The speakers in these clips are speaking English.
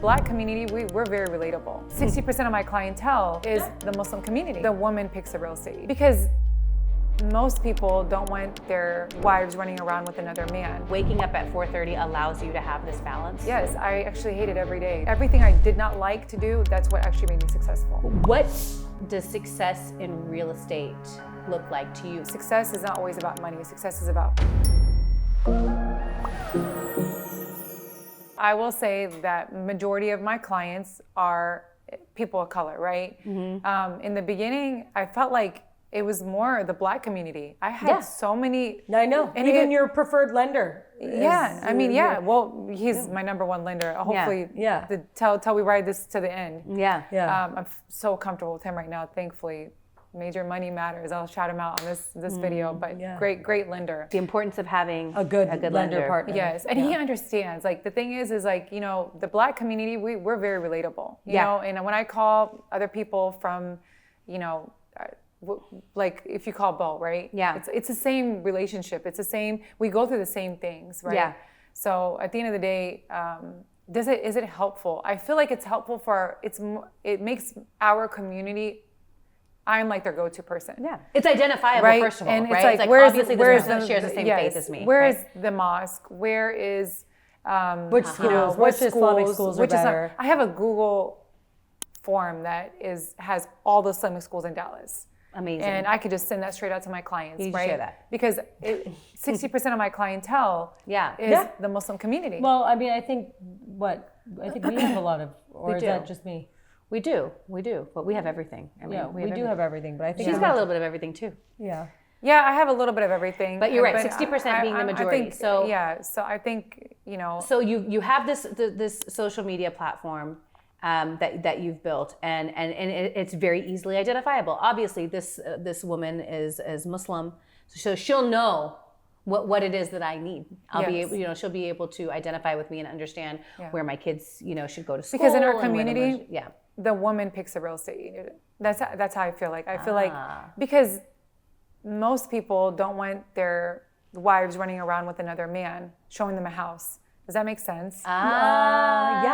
Black community, we're very relatable. 60% of my clientele is the Muslim community. The woman picks the real estate because most people don't want their wives running around with another man. Waking up at 4:30 allows you to have this balance? Yes, I actually hate it every day. Everything I did not like to do, that's what actually made me successful. What does success in real estate look like to you? Success is not always about money. Success is about... I will say that majority of my clients are people of color, right? In the beginning, I felt like it was more the Black community. I had so many... I know, and even your preferred lender. Well, he's my number one lender. Hopefully, till we ride this to the end. I'm so comfortable with him right now, thankfully. Major money matters. I'll shout him out on this video, but great lender. The importance of having a good lender partner. Yes, and he understands. Like the thing is like, you know, the Black community, we're very relatable. You know, and when I call other people from, you know, like if you call Bo, right? It's the same relationship. It's the same. We go through the same things, right? So at the end of the day, is it helpful? I feel like it's helpful it makes our community. I'm like their go-to person. It's identifiable, right? First of all, and right? It's like, obviously this person shares the same faith as me. Where is the mosque? Where is which schools? Which Islamic schools are better? I have a Google form that has all the Islamic schools in Dallas. Amazing. And I could just send that straight out to my clients, you right? Share that. Because 60% of my clientele is the Muslim community. Well, I mean, I think we have a lot of, or is that just me? We do, but we have everything. I mean, we do have everything, but I think she's got a little bit of everything too. Yeah, I have a little bit of everything. But you're right, 60% being the majority. So I think, you know. So you have this social media platform that you've built, and it's very easily identifiable. Obviously, this woman is Muslim, so she'll know what it is that I need. I'll be able, she'll be able to identify with me and understand where my kids, should go to school. Because in our community, the woman picks the real estate. That's how I feel like. I feel like because most people don't want their wives running around with another man, showing them a house. Does that make sense? And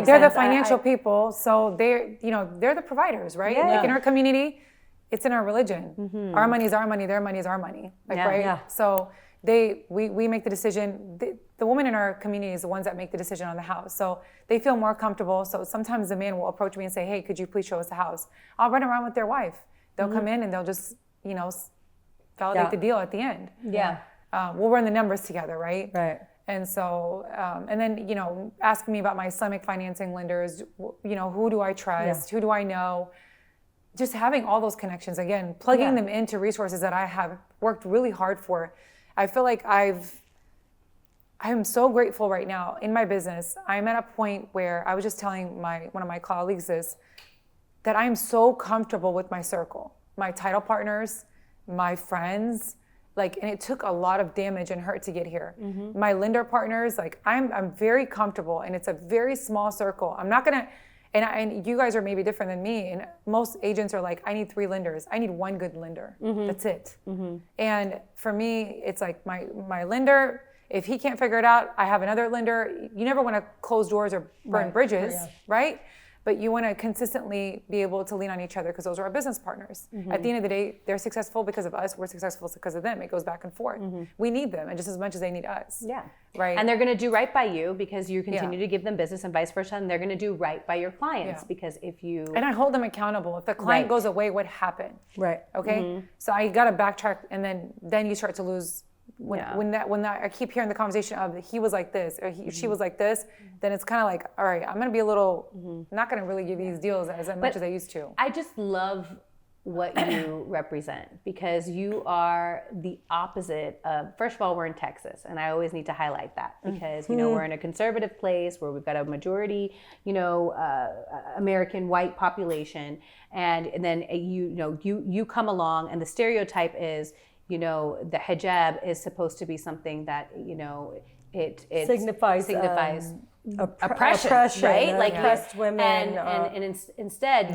they're the financial people, so they're the providers, right? Like in our community, it's in our religion. Our money is our money, their money is our money. So we make the decision. The women in our community is the ones that make the decision on the house. So they feel more comfortable. So sometimes the man will approach me and say, hey, could you please show us the house? I'll run around with their wife. They'll come in and they'll just, validate the deal at the end. We'll run the numbers together, right? Right. And so, and then, asking me about my Islamic financing lenders, who do I trust? Who do I know? Just having all those connections, again, plugging them into resources that I have worked really hard for. I feel like I'm so grateful right now in my business. I'm at a point where I was just telling one of my colleagues this, that I'm so comfortable with my circle, my title partners, my friends, and it took a lot of damage and hurt to get here. My lender partners, I'm very comfortable, and it's a very small circle. I'm not gonna, and you guys are maybe different than me, and most agents are like, I need 3 lenders. I need 1 good lender. That's it. And for me, it's like my lender, if he can't figure it out, I have another lender. You never want to close doors or burn bridges, right? But you want to consistently be able to lean on each other because those are our business partners. At the end of the day, they're successful because of us. We're successful because of them. It goes back and forth. We need them, and just as much as they need us. Right. And they're going to do right by you because you continue to give them business, and vice versa. And they're going to do right by your clients because if you... And I hold them accountable. If the client goes away, what happened? Right. Okay. So I got to backtrack, and then you start to lose. When that I keep hearing the conversation of he was like this or she was like this, then it's kind of like, all right, I'm gonna be a little not gonna really give these deals as much as I used to. I just love what you represent because you are the opposite of, first of all, we're in Texas, and I always need to highlight that because we're in a conservative place where we've got a majority American white population, and then you come along, and the stereotype is the hijab is supposed to be something that it signifies oppression, right? Oppressed women, and instead,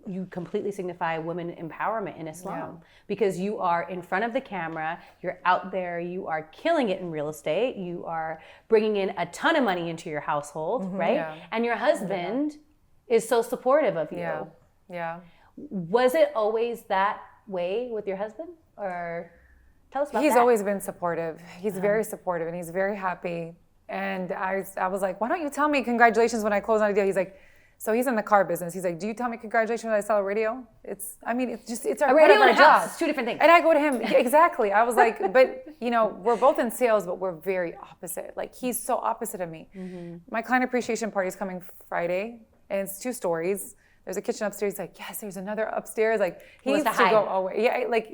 you completely signify women empowerment in Islam because you are in front of the camera, you're out there, you are killing it in real estate, you are bringing in a ton of money into your household, right? Yeah. And your husband is so supportive of you. Yeah. Was it always that way with your husband, or tell us about that? He's always been supportive. He's very supportive, and he's very happy. And I was like, why don't you tell me congratulations when I close on a deal? He's like, so he's in the car business. He's like, do you tell me congratulations when I sell a radio? It's our radio and a house. It's two different things. And I go to him, exactly. I was like, but we're both in sales, but we're very opposite. Like he's so opposite of me. Mm-hmm. My client appreciation party is coming Friday, and it's 2 stories. There's a kitchen upstairs. He's like, yes, there's another upstairs. Like he needs to go away. Yeah, like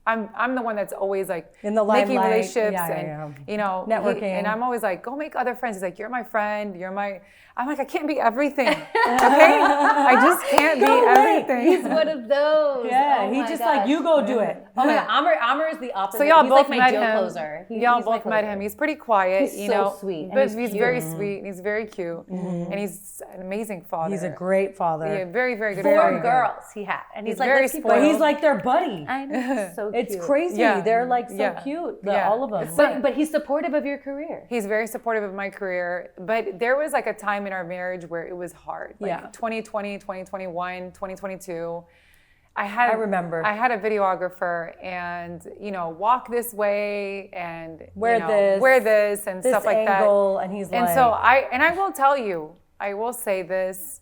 I'm the one that's always like in the making limelight. relationships and networking. And I'm always like, go make other friends. He's like, you're my friend. I'm like, I can't be everything. Okay, I just can't be everything. He's one of those. Yeah, he's just like, you go do it. Oh my God, Amr is the opposite. So y'all he's both like my met him. Closer. Y'all both met him. He's pretty quiet. He's so sweet, but he's very sweet. And he's very cute, and he's an amazing father. He's a great father. Yeah, very, very good. 4 girls he had, and he's like, very let's keep spoiled. But he's like their buddy. I know, so cute. It's crazy. Yeah. They're like so cute. All of them. But he's supportive of your career. He's very supportive of my career. But there was like a time in our marriage where it was hard. Like 2020, 2021, 2022. I remember. I had a videographer and, walk this way and wear this and stuff like that. And he's and like. so I will tell you, I will say this,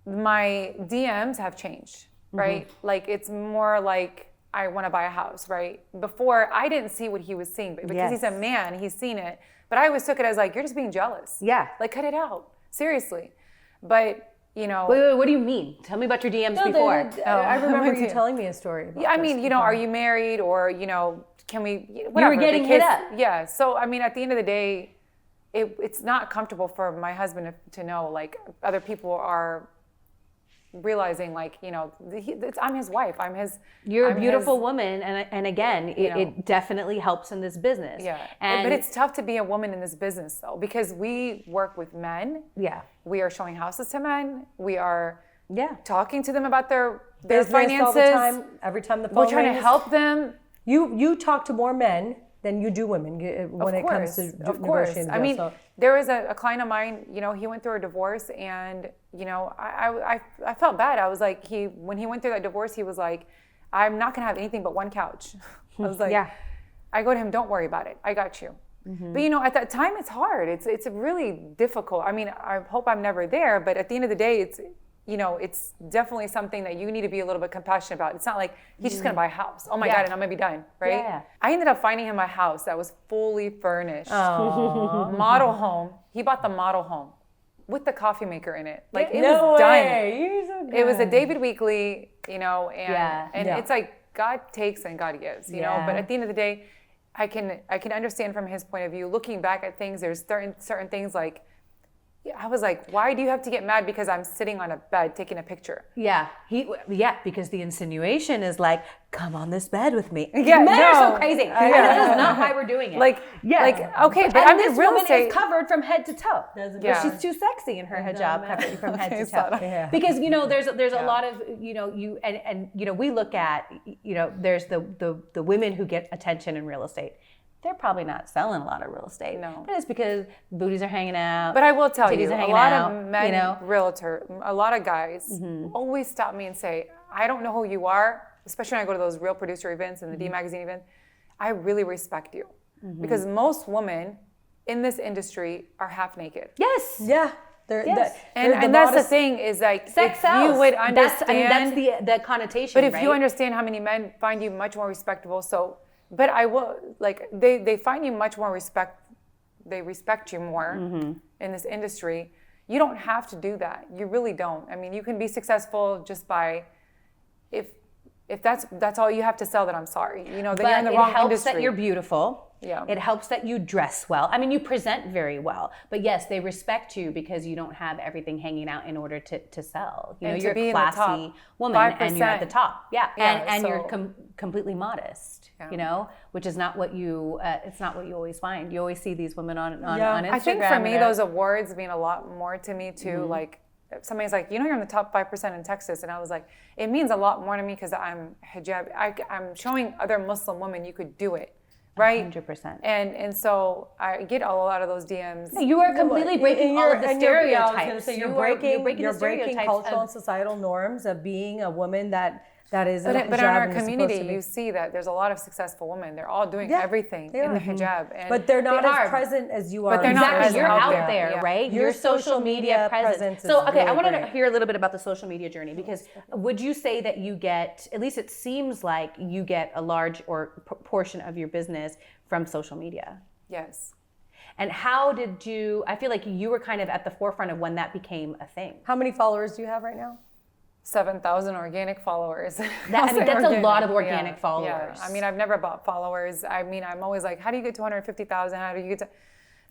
my DMs have changed, right? Mm-hmm. Like it's more like I want to buy a house, right? Before I didn't see what he was seeing, but because he's a man, he's seen it. But I always took it as like, you're just being jealous. Yeah. Like cut it out. Seriously. But Wait, what do you mean? Tell me about your DMs before. I remember you telling me a story about I mean, are you married or, can we, whatever. You were getting hit up. Yeah. So, I mean, at the end of the day, it's not comfortable for my husband to know, like, other people are realizing, like, I'm his wife. You're a beautiful woman. And again, it definitely helps in this business. Yeah. But it's tough to be a woman in this business, though, because we work with men. Yeah. We are showing houses to men. We are talking to them about their finances all the time. Every time the phone We're trying rings. to help them. You talk to more men than you do women when it comes to negotiating. I mean, there was a client of mine, he went through a divorce and, I felt bad. I was like, when he went through that divorce, he was like, I'm not going to have anything but one couch. I was like, I go to him, don't worry about it. I got you. Mm-hmm. But, at that time, it's hard. It's really difficult. I mean, I hope I'm never there, but at the end of the day, it's definitely something that you need to be a little bit compassionate about. It's not like he's just going to buy a house. Oh my God, and I'm going to be done, right? Yeah. I ended up finding him a house that was fully furnished. Model home. He bought the model home with the coffee maker in it. Like it was done. It was a David Weekley, and it's like God takes and God gives, know. But at the end of the day, I can understand from his point of view, looking back at things, there's certain things like, I was like, why do you have to get mad because I'm sitting on a bed taking a picture? Yeah, because the insinuation is like, come on this bed with me. Yeah, men are so crazy. And that's not why we're doing it. Okay, but I'm this real woman estate is covered from head to toe. But she's too sexy in her hijab covered from head to toe. Yeah. Because there's a lot of we look at there's the women who get attention in real estate. They're probably not selling a lot of real estate. No. But it's because booties are hanging out. But I will tell you, a lot out, of men, a lot of guys always stop me and say, I don't know who you are, especially when I go to those Real Producer events and the D Magazine events. I really respect you. Because most women in this industry are half naked. Yes. Yeah. And that's the thing is like, sex if sells. you would understand. That's the connotation, But if you understand how many men find you much more respectable, but I will, like, they find you much more they respect you more in this industry. You don't have to do that. You really don't. I mean, you can be successful just by, if that's all you have to sell, then I'm sorry. Then you're in the wrong industry. It helps that you're beautiful. Yeah. It helps that you dress well. I mean, you present very well. But yes, they respect you because you don't have everything hanging out in order to sell. You're a classy woman 5%. And you're at the top. Yeah. And you're completely modest. Which is not what it's not what you always find. You always see these women on Instagram. I think for me, those awards mean a lot more to me too. Like, somebody's like, you're in the top 5% in Texas. And I was like, it means a lot more to me because I'm hijab. I'm showing other Muslim women you could do it, right? 100%. And so I get a lot of those DMs. You are completely breaking all of the stereotypes. You're breaking cultural and societal norms of being a woman that is but a in hijab our and is community, supposed to be. you see that there's a lot of successful women. They're all doing everything in the hijab. And But they're not They as are. present as you are. But they're not Exactly, as you're out out there, there, right? Your social media presence So, is okay, I really want to great. hear a little bit about the social media journey, because would you say that you get, at least it seems like you get a large or portion of your business from social media? Yes. And how did you, I feel like you were kind of at the forefront of when that became a thing. How many followers do you have right now? 7,000 organic followers. That's a lot of organic followers. Yeah. I mean, I've never bought followers. I mean, I'm always like, how do you get to 250,000? How do you get to...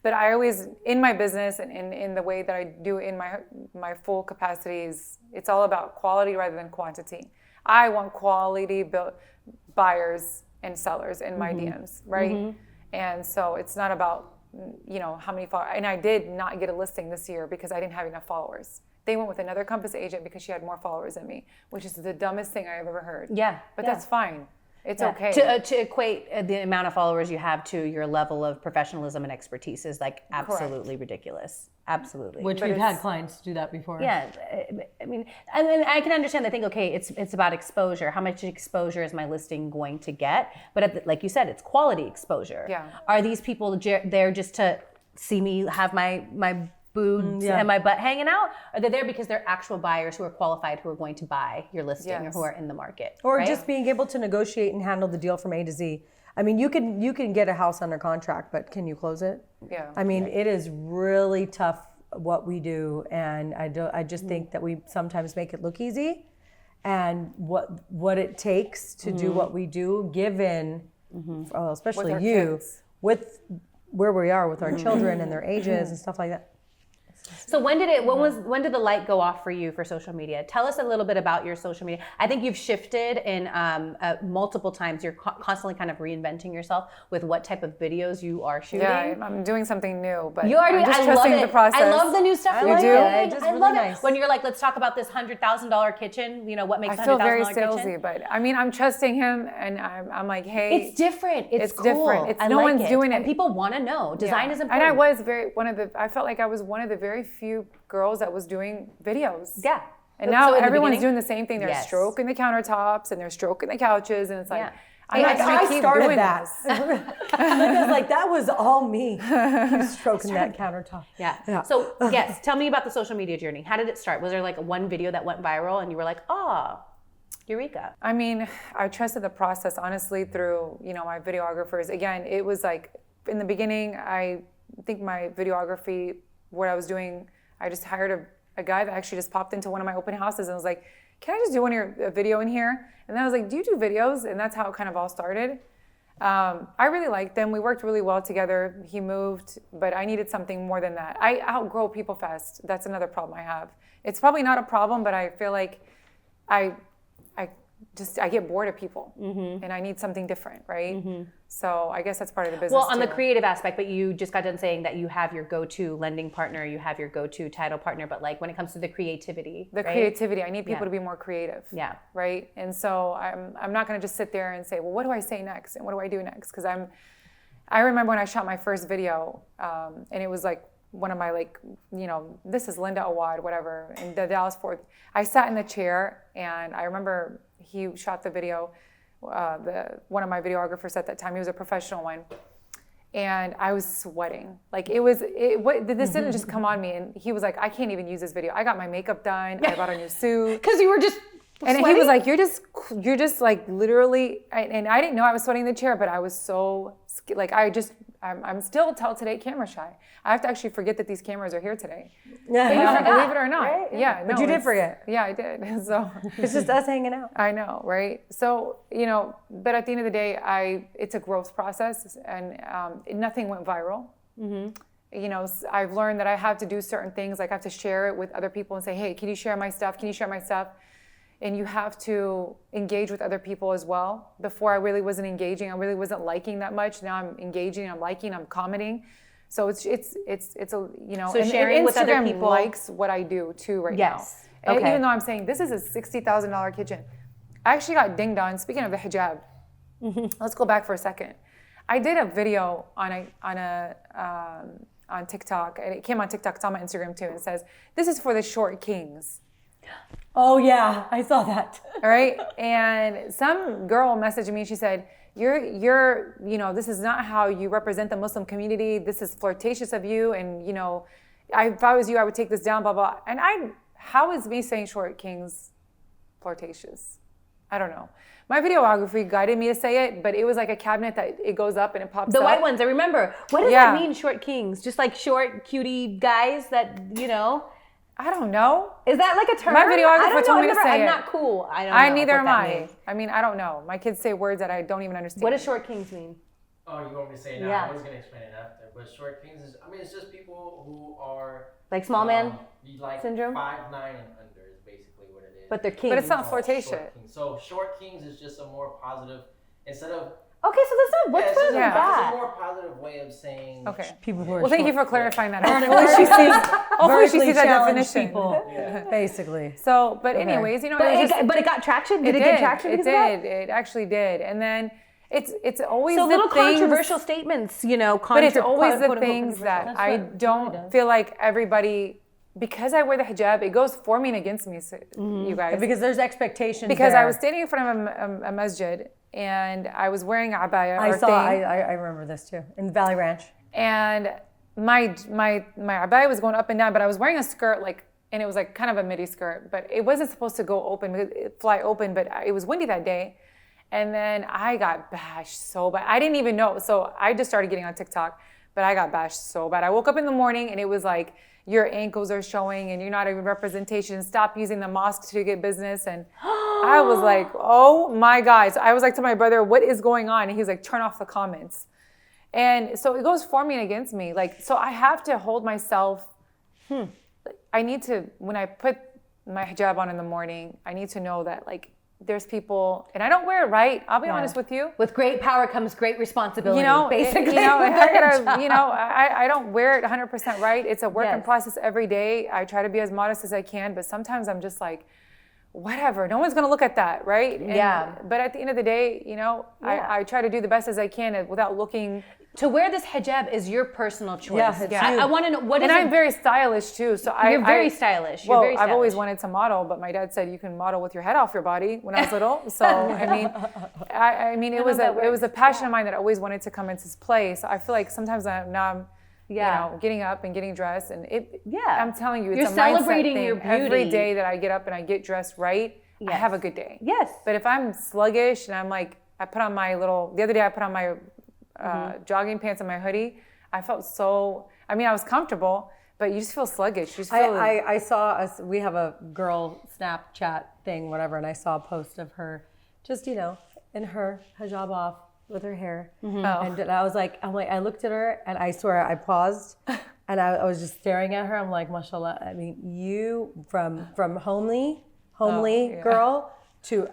But I always, in my business and in the way that I do in my full capacities, it's all about quality rather than quantity. I want quality buyers and sellers in my DMs, right? And so it's not about, how many followers. And I did not get a listing this year because I didn't have enough followers. They went with another Compass agent because she had more followers than me, which is the dumbest thing I've ever heard. Yeah. But that's fine. It's Yeah. okay. To equate the amount of followers you have to your level of professionalism and expertise is like absolutely ridiculous. Absolutely. Which we've had clients do that before. Yeah, I mean, and then I can understand. I think, okay, it's about exposure. How much exposure is my listing going to get? But like you said, it's quality exposure. Yeah. Are these people there just to see me have my boobs and my butt hanging out? Are they there because they're actual buyers who are qualified, who are going to buy your listing or who are in the market? Or right? just being able to negotiate and handle the deal from A to Z. I mean, you can get a house under contract, but can you close it? Yeah. I mean, it is really tough what we do, and I just think that we sometimes make it look easy, and what it takes to do what we do, given, especially With our you, kids. with where we are with our children and their ages and stuff like that. So when did the light go off for you for social media? Tell us a little bit about your social media. I think you've shifted in multiple times. You're constantly kind of reinventing yourself with what type of videos you are shooting. Yeah, I'm doing something new, but You are doing, I'm just I love trusting it. the process. I love the new stuff. I you're like doing. it. It's just I really love nice. it. When you're like, let's talk about this $100,000 kitchen. What makes I a feel $100,000 very kitchen? salesy, but I mean, I'm trusting him, and I'm like, hey, It's different. It's cool. different. I no like one's it. doing it. And people want to know. Design is And important. I was I felt like I was one of the very few girls that was doing videos. Yeah. And So now in the everyone's beginning- doing the same thing. They're Yes. stroking the countertops and they're stroking the couches, and it's like, Yeah. I'm not gonna I keep started doing that. this. I was like, that was all me. Stroking that countertop. Yeah. So yes, tell me about the social media journey. How did it start? Was there like one video that went viral and you were like, eureka? I mean, I trusted the process honestly through, my videographers. Again, it was like in the beginning, I think my videography, what I was doing, I just hired a guy that actually just popped into one of my open houses and was like, can I just do a video in here? And then I was like, do you do videos? And that's how it kind of all started. I really liked them. We worked really well together. He moved, but I needed something more than that. I outgrow people fast. That's another problem I have. It's probably not a problem, but I feel like I get bored of people, and I need something different, right? So I guess that's part of the business. Well, on the too. creative aspect, but you just got done saying that you have your go-to lending partner, you have your go-to title partner, but like when it comes to the creativity, right? creativity, I need people Yeah. to be more creative. Yeah. Right. And so I'm not going to just sit there and say, well, what do I say next, and what do I do next? Because I remember when I shot my first video, and it was like one of my this is Linda Awad, whatever, in the Dallas Fort. I sat in the chair, and I remember he shot the video. One of my videographers at that time, he was a professional one, and I was sweating. Like this didn't just come on me. And he was like, I can't even use this video. I got my makeup done. I bought a new suit. Because you were just And sweating? he was like, you're just like literally, and I didn't know I was sweating in the chair, but I was so, like, I'm still till today camera shy. I have to actually forget that these cameras are here today. Yeah. Believe it or not. Right? Yeah. But you did forget. Yeah, I did. So It's just us hanging out. I know, right? So, but at the end of the day, it's a growth process, and nothing went viral. I've learned that I have to do certain things, like I have to share it with other people and say, hey, can you share my stuff? Can you share my stuff? And you have to engage with other people as well. Before I really wasn't engaging. I really wasn't liking that much. Now I'm engaging, I'm liking, I'm commenting. So it's a, you know, So sharing Instagram with other people likes what I do too right now. Yes. And Okay. even though I'm saying this is a $60,000 kitchen, I actually got dinged on. Speaking of the hijab, let's go back for a second. I did a video on TikTok, and it came on TikTok. It's on my Instagram too. It says, "This is for the short kings." Oh yeah, I saw that. All right, and some girl messaged me. She said, "You're, you know, this is not how you represent the Muslim community. This is flirtatious of you, and you know, if I was you, I would take this down." Blah blah. And how is me saying short kings flirtatious? I don't know. My videography guided me to say it, but it was like a cabinet that it goes up and it pops up. The white ones, I remember. What does that mean, short kings? Just like short, cutie guys that, you know? I don't know. Is that like a term? My videographer told me to say I'm it. not cool. I don't know. Neither what am that I. means. I mean, I don't know. My kids say words that I don't even understand. What does short kings mean? Oh, you want me to say it now? Yeah. I was going to explain it after. But short kings is, I mean, it's just people who are... Like small man like syndrome? 5'9" and under is basically what it is. But they're kings. But it's not Short flirtatious. kings. So short kings is just a more positive, instead of... Okay, so that's not, what's it's with just that? a more positive way of saying... Okay. People who are Well, thank you short. for clarifying that. Hopefully she sees that challenged definition. people, basically. So, but anyways, you know, But it was it got traction? Did it get traction? It because of that? did. It actually did. And then it's always So the little things, controversial statements, you know, but it's always the quote-unquote things that That's I what it don't does. feel like everybody, because I wear the hijab, it goes for me and against me, you guys. Because there's expectations. Because there. I was standing in front of a masjid and I was wearing a abaya I remember this too in Valley Ranch. and my abaya was going up and down, but I was wearing a skirt and it was like kind of a midi skirt, but it wasn't supposed to go open, fly open, but it was windy that day. And then I got bashed so bad. I didn't even know. So I just started getting on TikTok, but I got bashed so bad. I woke up in the morning and it was like, your ankles are showing and you're not a representation. Stop using the mosque to get business. And I was like, oh my God. So I was like to my brother, what is going on? And he was like, turn off the comments. And so it goes for me and against me. Like, so I have to hold myself. I need to, when I put my hijab on in the morning, I need to know that like, there's people, and I don't wear it right. I'll be honest with you. With great power comes great responsibility. You know, basically. I don't wear it 100% right. It's a work in process every day. I try to be as modest as I can, but sometimes I'm just like, whatever. No one's gonna look at that, right? But at the end of the day, you know, I try to do the best as I can without looking. To wear this hijab is your personal choice. Yeah, it's I want to know what is And it? I'm very stylish too. So You're very stylish. You're Well, very I've always stylish. wanted to model, but my dad said you can model with your head off your body when I was little. So I mean, it was a passion of mine that I always wanted to come into play. So I feel like sometimes I'm you know, getting up and getting dressed, and I'm telling you, it's You're a mindset celebrating thing. your beauty. Every day that I get up and I get dressed right, I have a good day. Yes. But if I'm sluggish and I'm like, the other day I put on my jogging pants and my hoodie, I felt I was comfortable, but you just feel sluggish. You just feel I saw us. We have a girl Snapchat thing, whatever, and I saw a post of her, just in her hijab off with her hair, and I was like, I looked at her, and I swear I paused, and I was just staring at her. I'm like, mashallah. I mean, you from homely girl to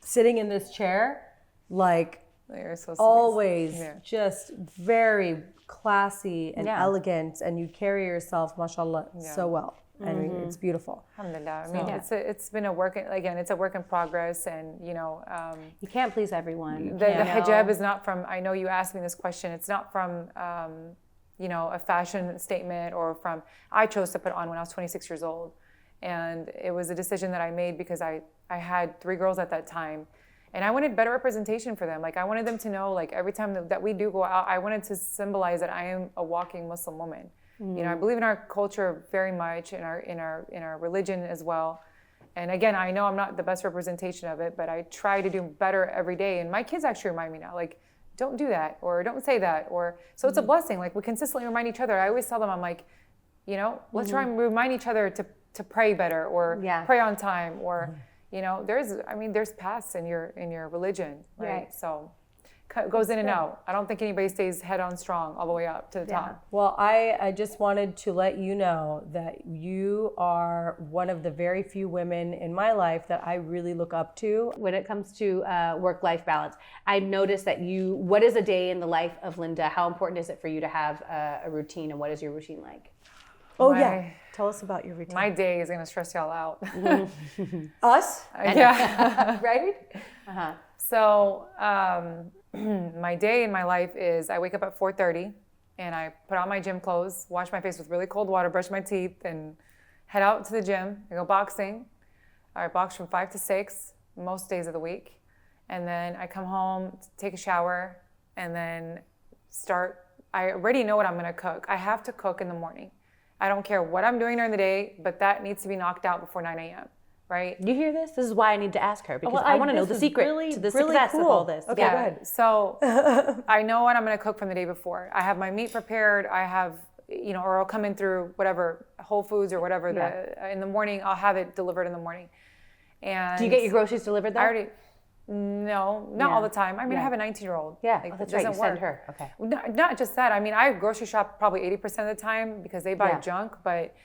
sitting in this chair, like you're so always just very classy and elegant, and you carry yourself, mashallah, so well. I mean, it's beautiful. Alhamdulillah. I mean, it's been a work in progress, and You can't please everyone. the hijab is not from. I know you asked me this question. It's not from a fashion statement or from. I chose to put on when I was 26 years old, and it was a decision that I made because I had 3 girls at that time. And I wanted better representation for them. Like I wanted them to know, like every time that we do go out, I wanted to symbolize that I am a walking Muslim woman. You know, I believe in our culture very much, in our religion as well. And again, I know I'm not the best representation of it, but I try to do better every day. And my kids actually remind me now, like, don't do that, or don't say that, or so it's a blessing. Like we consistently remind each other. I always tell them, I'm like, let's try and remind each other to pray better, or pray on time, or. There's paths in your religion, right? So, goes in and out. I don't think anybody stays head on strong all the way up to the top. Well, I just wanted to let you know that you are one of the very few women in my life that I really look up to. When it comes to work-life balance, I've noticed that what is a day in the life of Linda? How important is it for you to have a routine, and what is your routine like? Oh, yeah. Tell us about your routine. My day is going to stress y'all out. Us? Yeah. Right? So my day in my life is I wake up at 4:30 and I put on my gym clothes, wash my face with really cold water, brush my teeth, and head out to the gym. I go boxing. I box from 5 to 6 most days of the week. And then I come home, take a shower, and then start. I already know what I'm going to cook. I have to cook in the morning. I don't care what I'm doing during the day, but that needs to be knocked out before 9 a.m. Right? You hear this? This is why I need to ask her, because I want to know the secret to the success of all this. Okay, Yeah. go ahead. So I know what I'm going to cook from the day before. I have my meat prepared. I have, or I'll come in through whatever, Whole Foods or whatever. In the morning, I'll have it delivered in the morning. And Do you get your groceries delivered though? No, not all the time. I mean, I have a 19-year-old. Yeah, Like, that's it right. You doesn't send work. her. Okay. Not just that. I mean, I grocery shop probably 80% of the time because they buy Yeah. junk, but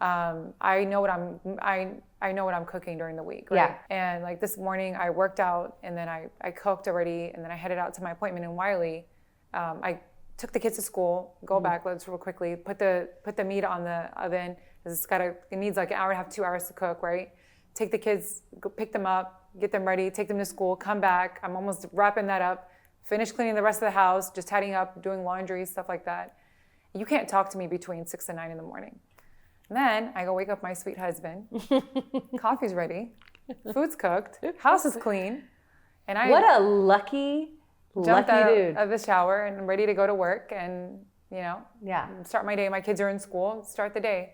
I know what I know what I'm cooking during the week, right? Yeah. And like this morning, I worked out and then I cooked already, and then I headed out to my appointment in Wiley. I took the kids to school. Go back, let's real quickly. Put the meat on the oven. It needs like an hour and a half, 2 hours to cook, right? Take the kids, go pick them up, get them ready, take them to school, come back. I'm almost wrapping that up. Finish cleaning the rest of the house, just tidying up, doing laundry, stuff like that. You can't talk to me between 6 and 9 in the morning. And then I go wake up my sweet husband. Coffee's ready, food's cooked, house is clean, and I What a lucky jumped out dude. of the shower and I'm ready to go to work and Yeah. start my day. My kids are in school, start the day.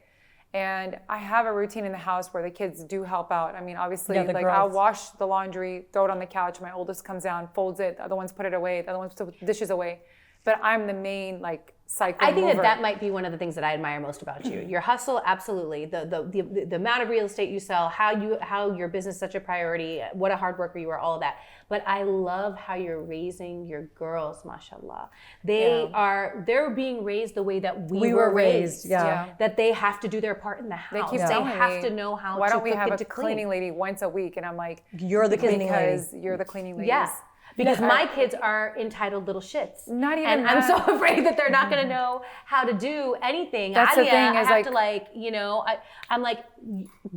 And I have a routine in the house where the kids do help out. I mean, obviously, Yeah, the like I'll girls. wash the laundry, throw it on the couch. My oldest comes down, folds it. The other ones put it away. The other ones put the dishes away. But I'm the main cycle I think mover. that might be one of the things that I admire most about you. Your hustle, absolutely. The amount of real estate you sell, how your business is such a priority, what a hard worker you are, all of that. But I love how you're raising your girls, mashallah. They're being raised the way that we were raised. Yeah. That they have to do their part in the house. They keep They telling have me, to know how why to don't we cook have and a to clean. cleaning lady once a week? And I'm like, You're the cleaning lady. because you're the cleaning lady. Yeah. Because my kids are entitled little shits. Not even And I'm so afraid that they're not going to know how to do anything. That's the Alia, thing I is, have to I'm like,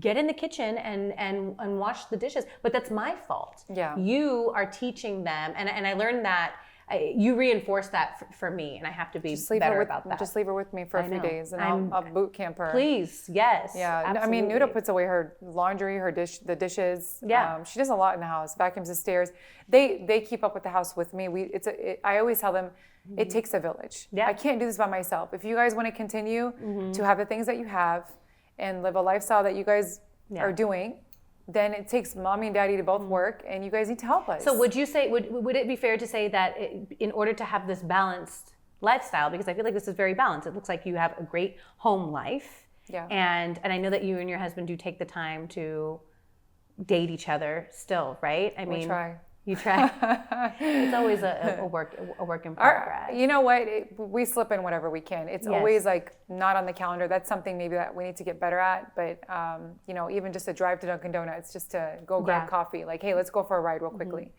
get in the kitchen and wash the dishes. But that's my fault. Yeah. You are teaching them. And I learned that you reinforce that for me. And I have to be better about that. Just leave her with me for a few know. days and I'm- I'll boot camp her. Please. Yes. Yeah, Absolutely. I mean, Nuda puts away her laundry, the dishes. Yeah. She does a lot in the house, vacuums the stairs. They keep up with the house with me. I always tell them, it takes a village. Yeah. I can't do this by myself. If you guys want to continue to have the things that you have and live a lifestyle that you guys are doing, then it takes mommy and daddy to both work, and you guys need to help us. So would you say, would it be fair to say that in order to have this balanced lifestyle, because I feel like this is very balanced, it looks like you have a great home life. Yeah. And I know that you and your husband do take the time to date each other still, right? I mean, try. You try. It's always a work in progress. You know what? We slip in whatever we can. It's Yes. always not on the calendar. That's something maybe that we need to get better at. But even just a drive to Dunkin' Donuts, just to go grab coffee. Like, hey, let's go for a ride real quickly.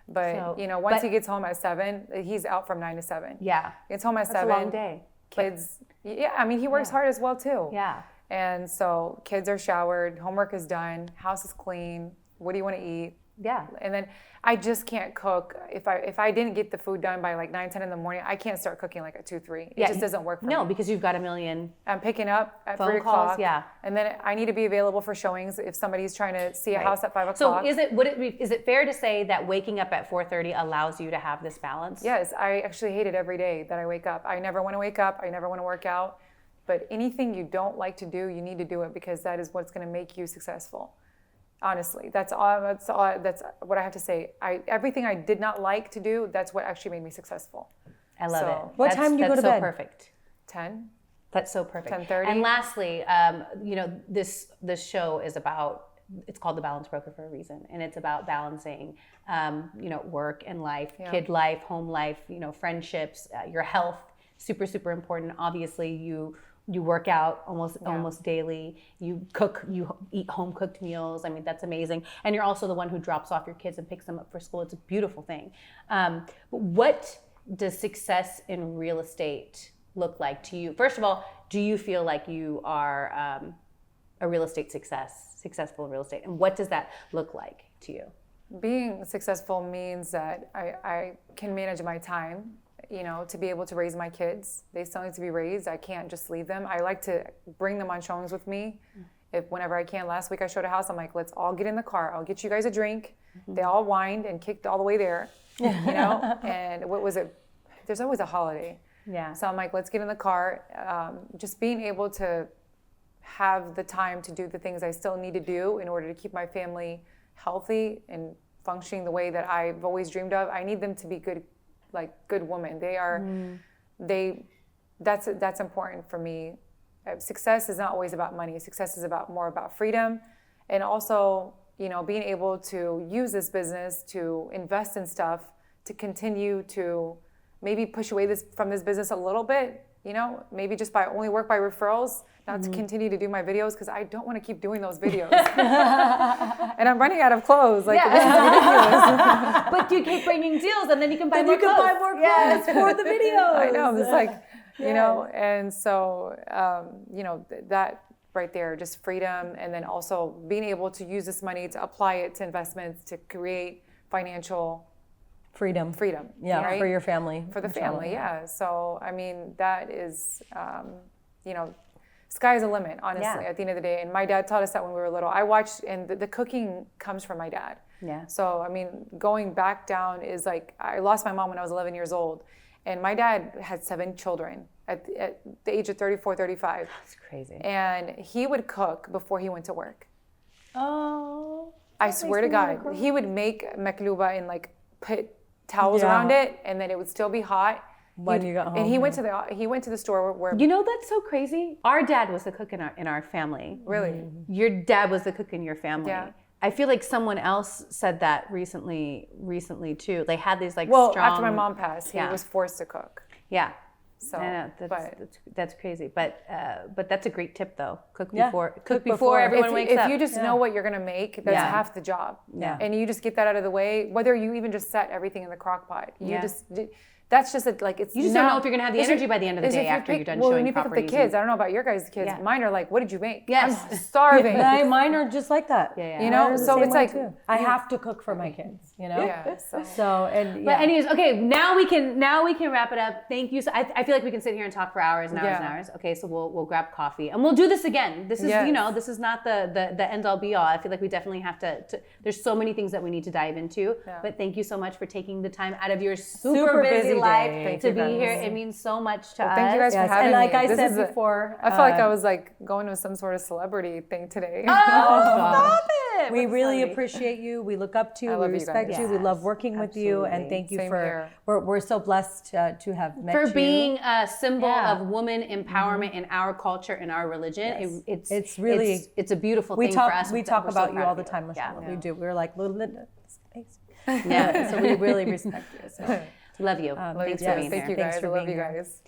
But once he gets home at 7, he's out from 9 to 7. Yeah. Gets home at That's 7. a long day. Kids. Yeah, I mean, he works hard as well too. Yeah. And so kids are showered, homework is done, house is clean. What do you want to eat? Yeah. And then I just can't cook. If I didn't get the food done by 9, 10 in the morning, I can't start cooking at 2, 3. It just doesn't work for me. No, because you've got a million. I'm picking up at Phone 3 calls, o'clock. yeah. And then I need to be available for showings if somebody's trying to see a house at 5 So o'clock. is it fair to say that waking up at 4:30 allows you to have this balance? Yes, I actually hate it every day that I wake up. I never want to wake up. I never want to work out. But anything you don't like to do, you need to do it because that is what's going to make you successful. Honestly, that's what I have to say. Everything I did not like to do, that's what actually made me successful. I love it. What time do you go to That's bed? so perfect. 10. That's so perfect. 10:30. And lastly, this show is about it's called The Balance Broker for a reason. And it's about balancing, work and life, Yeah. kid life, home life, friendships, your health, super, super important. Obviously, you work out almost daily. You cook, you eat home cooked meals. I mean, that's amazing. And you're also the one who drops off your kids and picks them up for school. It's a beautiful thing. But what does success in real estate look like to you? First of all, do you feel like you are a real estate successful in real estate? And what does that look like to you? Being successful means that I can manage my time, to be able to raise my kids. They still need to be raised. I can't just leave them. I like to bring them on showings with me whenever I can. Last week I showed a house. I'm like, let's all get in the car. I'll get you guys a drink. They all whined and kicked all the way there, and what was it? There's always a holiday. Yeah. So I'm like, let's get in the car. Just being able to have the time to do the things I still need to do in order to keep my family healthy and functioning the way that I've always dreamed of. I need them to be good women. That's important for me. Success is not always about money. Success is more about freedom, and also, being able to use this business to invest in stuff to continue to maybe push away from this business a little bit. Maybe just only work by referrals, not to continue to do my videos, because I don't want to keep doing those videos. And I'm running out of clothes. This is ridiculous. But you keep bringing deals, and then you can buy Then more you can clothes. buy more clothes for the videos. I know. It's and so, that right there, just freedom, and then also being able to use this money to apply it to investments to create financial freedom. Yeah, right? for your family. For the family, yeah. So, I mean, that is, sky's the limit, honestly, at the end of the day. And my dad taught us that when we were little. I watched, and the cooking comes from my dad. Yeah. So, I mean, going back down is I lost my mom when I was 11 years old. And my dad had 7 children at the age of 34, 35. That's crazy. And he would cook before he went to work. Oh. I swear to God. He would make makluba and put towels around it, and then it would still be hot. When you got home. And he went to the store where That's so crazy. Our dad was the cook in our family. really. Your dad was the cook in your family. Yeah. I feel like someone else said that recently too. They had these Well, strong. after my mom passed, he was forced to cook. Yeah. So, I know, but that's crazy. But that's a great tip though. Cook Yeah. before before. everyone wakes up. if you just know what you're gonna make, that's half the job. Yeah. And you just get that out of the way. Whether you even just set everything in the crock pot, Yeah. that's just it's. You just don't know if you're gonna have the energy by the end of the day after you're done Well, when showing you pick up the properties. kids, I don't know about your guys' kids. Yeah. Mine are like, what did you make? Yes. I'm starving. Mine are just like that. Yeah. Mine are the so same it's way like too. I have to cook for my kids. Yeah. So and But anyways, okay, now we can wrap it up. Thank you. So I feel like we can sit here and talk for hours and hours and hours. Okay, so we'll grab coffee and we'll do this again. This is this is not the end all be all. I feel like we definitely have to there's so many things that we need to dive into. Yeah. But thank you so much for taking the time out of your super Super busy busy life day. to Thank be you, here. guys. It means so much to us. Thank you guys for having and like me. I This said is before, I felt like I was going to some sort of celebrity thing today. Oh, stop it. we What's really funny? appreciate you. We look up to you. I We love you respect guys. you. We love Yes, working with you. And absolutely. thank you Same for. here. We're so blessed to have met For you. being a symbol Yeah. of woman empowerment in our culture, in our religion. Yes. It's really- it's a beautiful we thing talk. for us. We We're talk so about you proud all of the time, Yeah. Mashallah. We do. We're like little Linda. Yeah. So we really respect you. So. Love you. Love you Thanks for guys. being Thank here. you Thanks guys. for I love being you here. guys.